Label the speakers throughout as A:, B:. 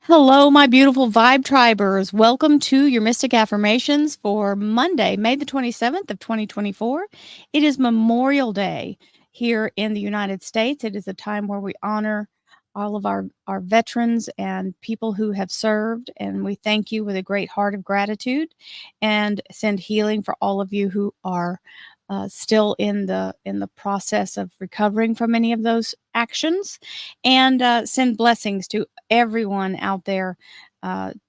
A: Hello, my beautiful vibe tribers. Welcome to your Mystic Affirmations for Monday, May the 27th of 2024. It is Memorial Day here in the United States. It is a time where we honor all of our veterans and people who have served, and we thank you with a great heart of gratitude and send healing for all of you who are still in the process of recovering from any of those actions, and send blessings to everyone out there,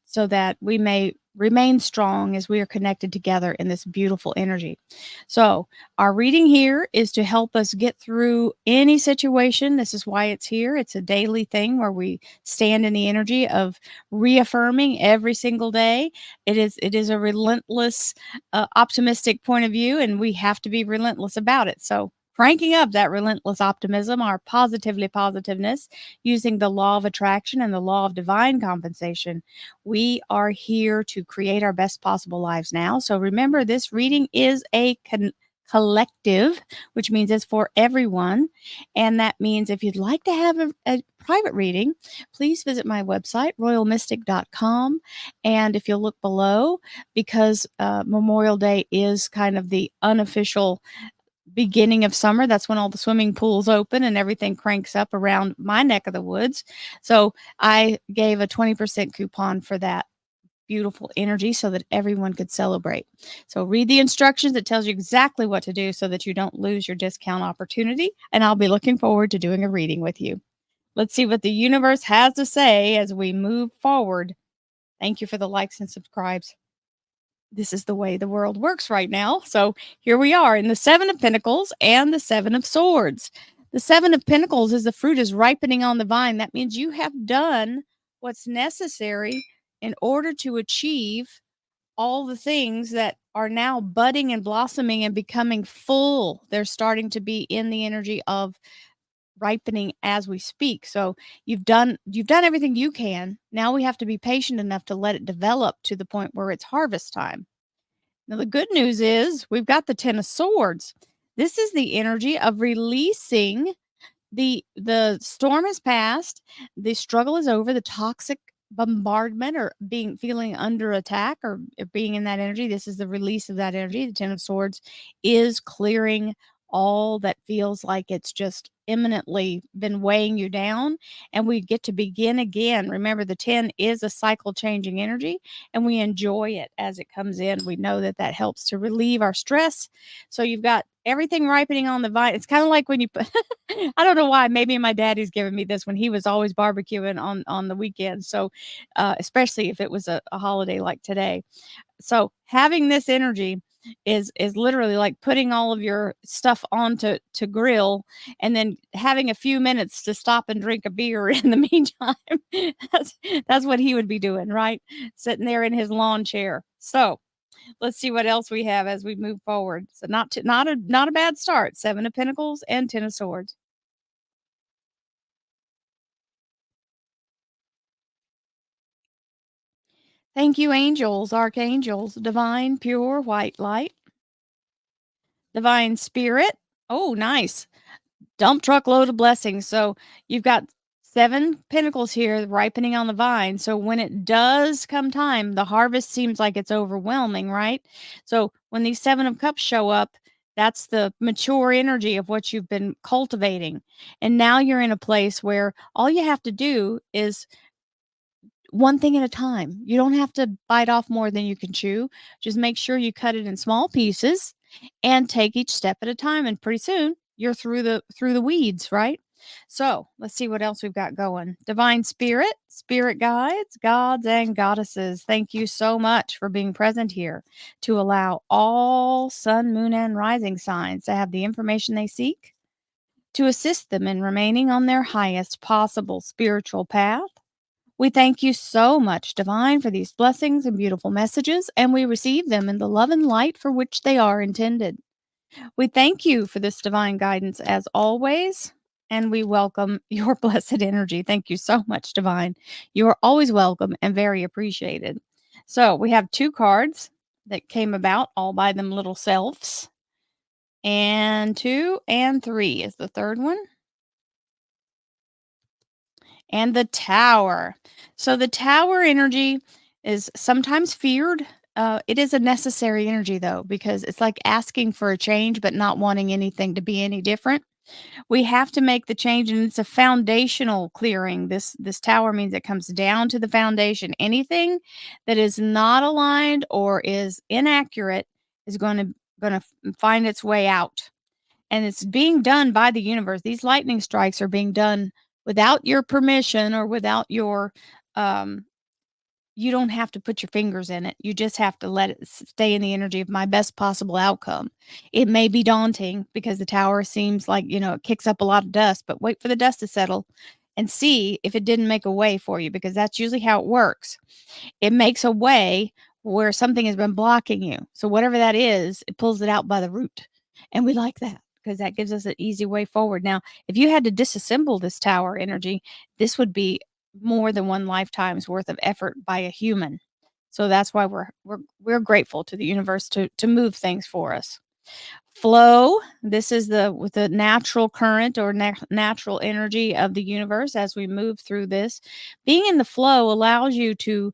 A: so that we may remain strong as we are connected together in this beautiful energy. So, our reading here is to help us get through any situation. This is why it's here. It's a daily thing where we stand in the energy of reaffirming every single day. It is a relentless, optimistic point of view, and we have to be relentless about it. So, cranking up that relentless optimism, our positively positiveness, using the law of attraction and the law of divine compensation. We are here to create our best possible lives now. So remember, this reading is a collective, which means it's for everyone. And that means if you'd like to have a private reading, please visit my website, royalmystic.com. And if you'll look below, because Memorial Day is kind of the unofficial beginning of summer. That's when all the swimming pools open and everything cranks up around my neck of the woods. So I gave a 20% coupon for that beautiful energy so that everyone could celebrate. So read the instructions. It tells you exactly what to do so that you don't lose your discount opportunity. And I'll be looking forward to doing a reading with you. Let's see what the universe has to say as we move forward. Thank you for the likes and subscribes. This is the way the world works right now. So here we are in the Seven of Pentacles and the Seven of Swords. The Seven of Pentacles is the fruit is ripening on the vine. That means you have done what's necessary in order to achieve all the things that are now budding and blossoming and becoming full. They're starting to be in the energy of ripening as we speak. So you've done everything you can. Now we have to be patient enough to let it develop to the point where it's harvest time. Now, the good news is we've got the 10 of swords. This is the energy of releasing. The storm has passed, the struggle is over, the toxic bombardment or feeling under attack or being in that energy. This is the release of that energy. The 10 of swords is clearing all that feels like it's just imminently been weighing you down, and we get to begin again. Remember, the 10 is a cycle changing energy, and we enjoy it as it comes in. We know that that helps to relieve our stress. So you've got everything ripening on the vine. It's kind of like when you put I don't know why. Maybe my daddy's given me this when he was always barbecuing on the weekends. So, especially if it was a holiday like today. So having this energy is literally like putting all of your stuff on to grill, and then having a few minutes to stop and drink a beer in the meantime. That's what he would be doing, right? Sitting there in his lawn chair. So let's see what else we have as we move forward. So not a bad start. Seven of Pentacles and Ten of Swords. Thank you, angels, archangels, divine, pure, white light, divine spirit. Oh, nice. Dump truck load of blessings. So you've got seven pentacles here ripening on the vine. So when it does come time, the harvest seems like it's overwhelming, right? So when these seven of cups show up, that's the mature energy of what you've been cultivating. And now you're in a place where all you have to do is one thing at a time. You don't have to bite off more than you can chew. Just make sure you cut it in small pieces and take each step at a time. And pretty soon you're through the weeds, right? So let's see what else we've got going. Divine spirit, spirit guides, gods, and goddesses. Thank you so much for being present here to allow all sun, moon, and rising signs to have the information they seek to assist them in remaining on their highest possible spiritual path. We thank you so much, Divine, for these blessings and beautiful messages, and we receive them in the love and light for which they are intended. We thank you for this divine guidance as always, and we welcome your blessed energy. Thank you so much, Divine. You are always welcome and very appreciated. So we have two cards that came about all by them little selves, and two and three is the third one. And the Tower. So the Tower energy is sometimes feared. It is a necessary energy, though, because it's like asking for a change, but not wanting anything to be any different. We have to make the change, and it's a foundational clearing. This tower means it comes down to the foundation. Anything that is not aligned or is inaccurate is gonna find its way out, and it's being done by the universe. These lightning strikes are being done without your permission or without your um, you don't have to put your fingers in it. You just have to let it stay in the energy of my best possible outcome. It may be daunting because the tower seems like, it kicks up a lot of dust, but wait for the dust to settle and see if it didn't make a way for you, because that's usually how it works. It makes a way where something has been blocking you. So whatever that is, it pulls it out by the root. And we like that because that gives us an easy way forward. Now, if you had to disassemble this tower energy, this would be more than one lifetime's worth of effort by a human. So that's why we're grateful to the universe to move things for us. Flow, this is with the natural current or natural energy of the universe as we move through this. Being in the flow allows you to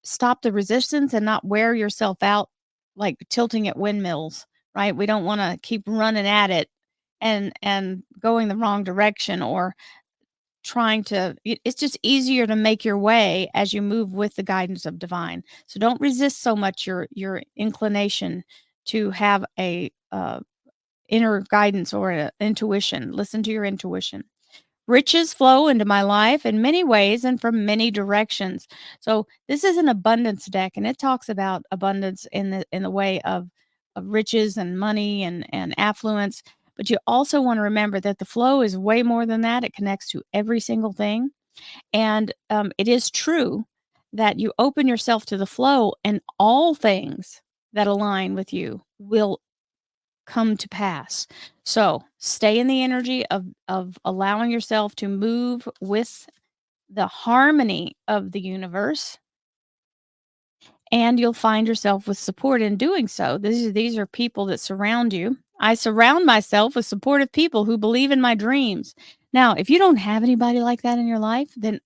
A: stop the resistance and not wear yourself out like tilting at windmills, right? We don't want to keep running at it and going the wrong direction or it's just easier to make your way as you move with the guidance of divine. So don't resist so much your inclination to have a inner guidance or an intuition. Listen to your intuition. Riches flow into my life in many ways and from many directions. So this is an abundance deck, and it talks about abundance in the way of riches and money and affluence. But you also want to remember that the flow is way more than that. It connects to every single thing, and it is true that you open yourself to the flow, and all things that align with you will come to pass. So stay in the energy of allowing yourself to move with the harmony of the universe, and you'll find yourself with support in doing so. These are people that surround you. I surround myself with supportive people who believe in my dreams. Now, if you don't have anybody like that in your life, then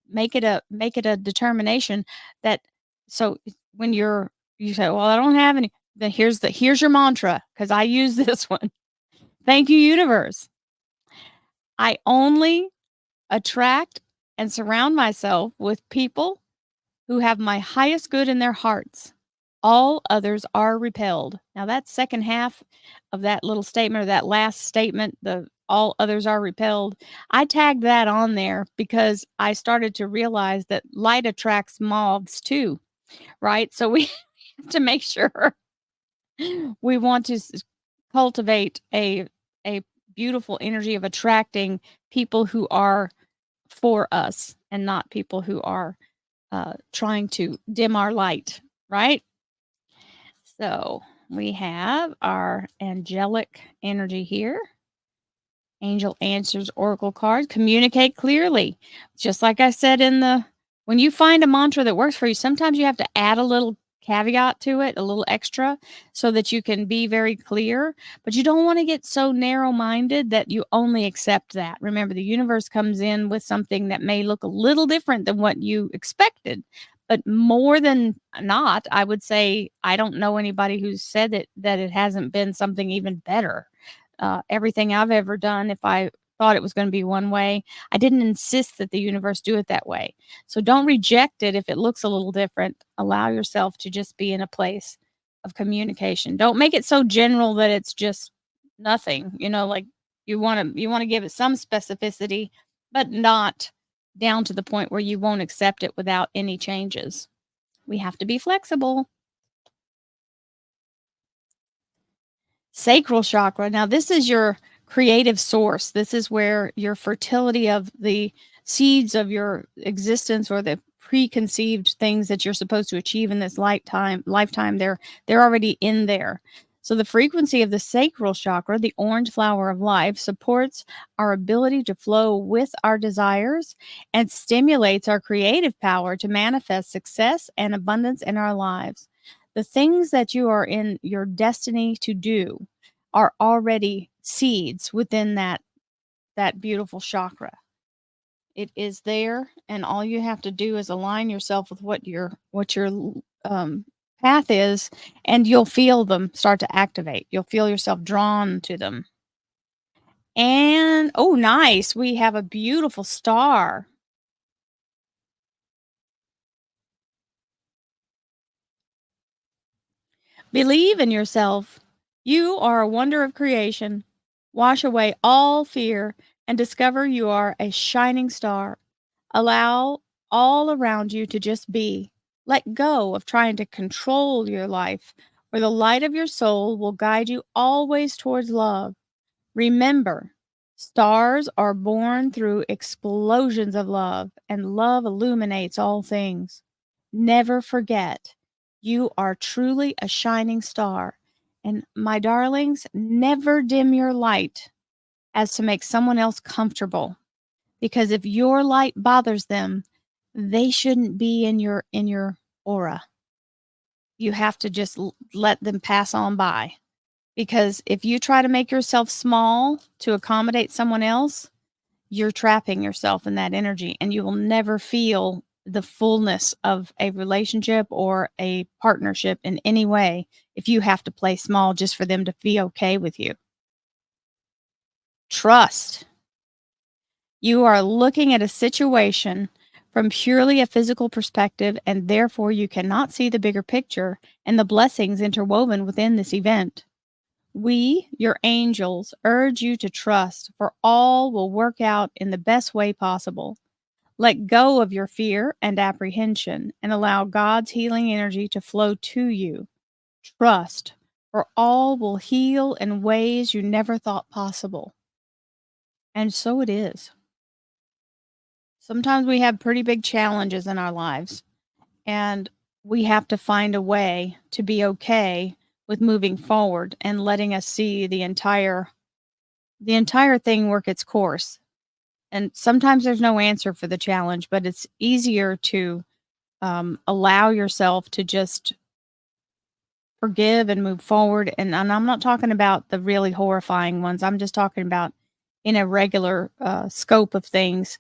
A: make it a determination that so when you say, "Well, I don't have any," then here's your mantra, because I use this one. Thank you, universe. I only attract and surround myself with people who have my highest good in their hearts. All others are repelled. Now, that second half of that little statement, or that last statement, the all others are repelled, I tagged that on there because I started to realize that light attracts moths too, right? So we have to make sure we want to cultivate a beautiful energy of attracting people who are for us and not people who are trying to dim our light, right? So we have our angelic energy here. Angel Answers Oracle card. Communicate clearly. Just like I said when you find a mantra that works for you, sometimes you have to add a little caveat to it, a little extra, so that you can be very clear. But you don't want to get so narrow minded that you only accept that. Remember, the universe comes in with something that may look a little different than what you expected. But more than not, I would say I don't know anybody who's said that it hasn't been something even better. Everything I've ever done, if I thought it was going to be one way, I didn't insist that the universe do it that way. So don't reject it if it looks a little different. Allow yourself to just be in a place of communication. Don't make it so general that it's just nothing. Like you want to give it some specificity, but not down to the point where you won't accept it without any changes. We have to be flexible. Sacral chakra. Now, this is your creative source. This is where your fertility of the seeds of your existence, or the preconceived things that you're supposed to achieve in this lifetime, they're already in there. So the frequency of the sacral chakra, the orange flower of life, supports our ability to flow with our desires and stimulates our creative power to manifest success and abundance in our lives. The things that you are in your destiny to do are already seeds within that beautiful chakra. It is there, and all you have to do is align yourself with what your um, path is, and you'll feel them start to activate. You'll feel yourself drawn to them. And oh, nice. We have a beautiful star. Believe in yourself. You are a wonder of creation. Wash away all fear and discover you are a shining star. Allow all around you to just be. Let go of trying to control your life, for the light of your soul will guide you always towards love. Remember, stars are born through explosions of love, and love illuminates all things. Never forget, you are truly a shining star. And my darlings, never dim your light as to make someone else comfortable. Because if your light bothers them, they shouldn't be in your aura. You have to just let them pass on by. Because if you try to make yourself small to accommodate someone else, you're trapping yourself in that energy and you will never feel the fullness of a relationship or a partnership in any way if you have to play small just for them to be okay with you. Trust. You are looking at a situation from purely a physical perspective, and therefore you cannot see the bigger picture and the blessings interwoven within this event. We, your angels, urge you to trust, for all will work out in the best way possible. Let go of your fear and apprehension and allow God's healing energy to flow to you. Trust, for all will heal in ways you never thought possible. And so it is. Sometimes we have pretty big challenges in our lives, and we have to find a way to be okay with moving forward and letting us see the entire thing work its course. And sometimes there's no answer for the challenge, but it's easier to allow yourself to just forgive and move forward. And I'm not talking about the really horrifying ones. I'm just talking about in a regular scope of things.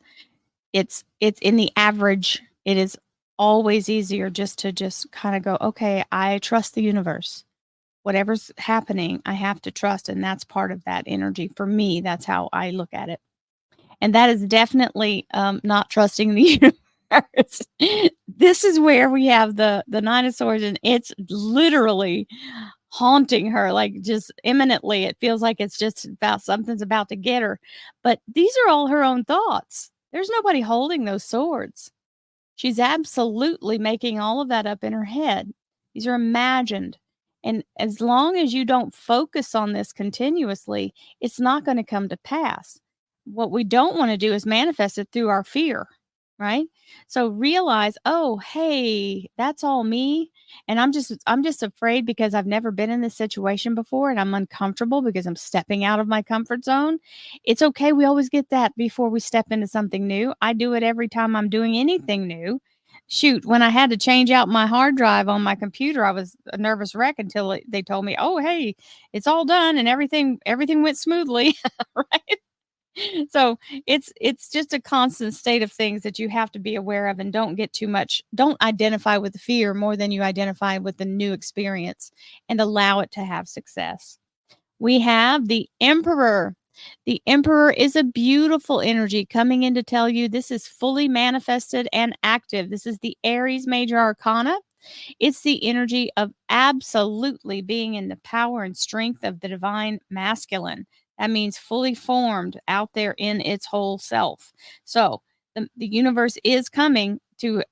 A: It's in the average. It is always easier just to just kind of go, okay, I trust the universe. Whatever's happening, I have to trust, and that's part of that energy. For me, that's how I look at it. And that is definitely, not trusting the universe. This is where we have the Nine of Swords, and it's literally haunting her, like, just imminently. It feels like it's just about something's about to get her. But these are all her own thoughts. There's nobody holding those swords. She's absolutely making all of that up in her head. These are imagined. And as long as you don't focus on this continuously, it's not going to come to pass. What we don't want to do is manifest it through our fear, right? So realize, oh, hey, that's all me. And I'm just afraid because I've never been in this situation before and I'm uncomfortable because I'm stepping out of my comfort zone. It's okay. We always get that before we step into something new. I do it every time I'm doing anything new. Shoot, when I had to change out my hard drive on my computer, I was a nervous wreck until they told me, "Oh, hey, it's all done and everything went smoothly." Right? So, it's just a constant state of things that you have to be aware of, and don't identify with the fear more than you identify with the new experience, and allow it to have success. We have the Emperor. The Emperor is a beautiful energy coming in to tell you this is fully manifested and active. This is the Aries major arcana. It's the energy of absolutely being in the power and strength of the divine masculine. That means fully formed out there in its whole self. So the universe is coming to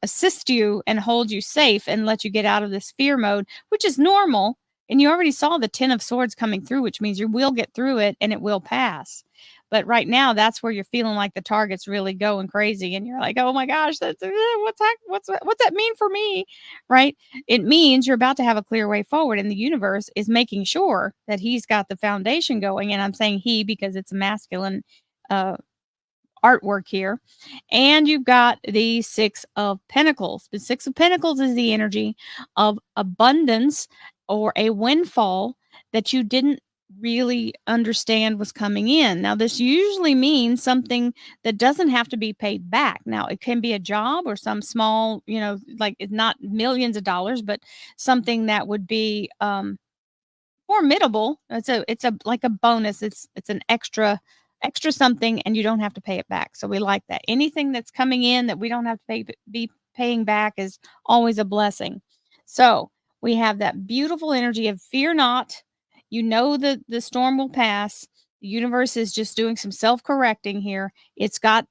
A: assist you and hold you safe and let you get out of this fear mode, which is normal. And you already saw the 10 of swords coming through, which means you will get through it and it will pass. But right now, that's where you're feeling like the target's really going crazy, and you're like, "Oh my gosh, that's what's that mean for me?" Right? It means you're about to have a clear way forward, and the universe is making sure that he's got the foundation going. And I'm saying he because it's a masculine uh, artwork here. And you've got the Six of Pentacles. The Six of Pentacles is the energy of abundance or a windfall that you didn't really understand what's coming in. Now, this usually means something that doesn't have to be paid back. Now, it can be a job or some small, like it's not millions of dollars, but something that would be formidable. It's a like a bonus. It's an extra something, and you don't have to pay it back. So we like that. Anything that's coming in that we don't have to be paying back is always a blessing. So we have that beautiful energy of fear not. You know that the storm will pass. The universe is just doing some self-correcting here. It's got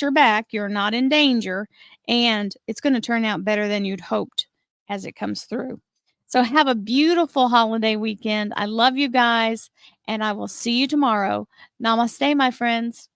A: your back. You're not in danger, and it's going to turn out better than you'd hoped as it comes through. So have a beautiful holiday weekend. I love you guys, and I will see you tomorrow. Namaste, my friends.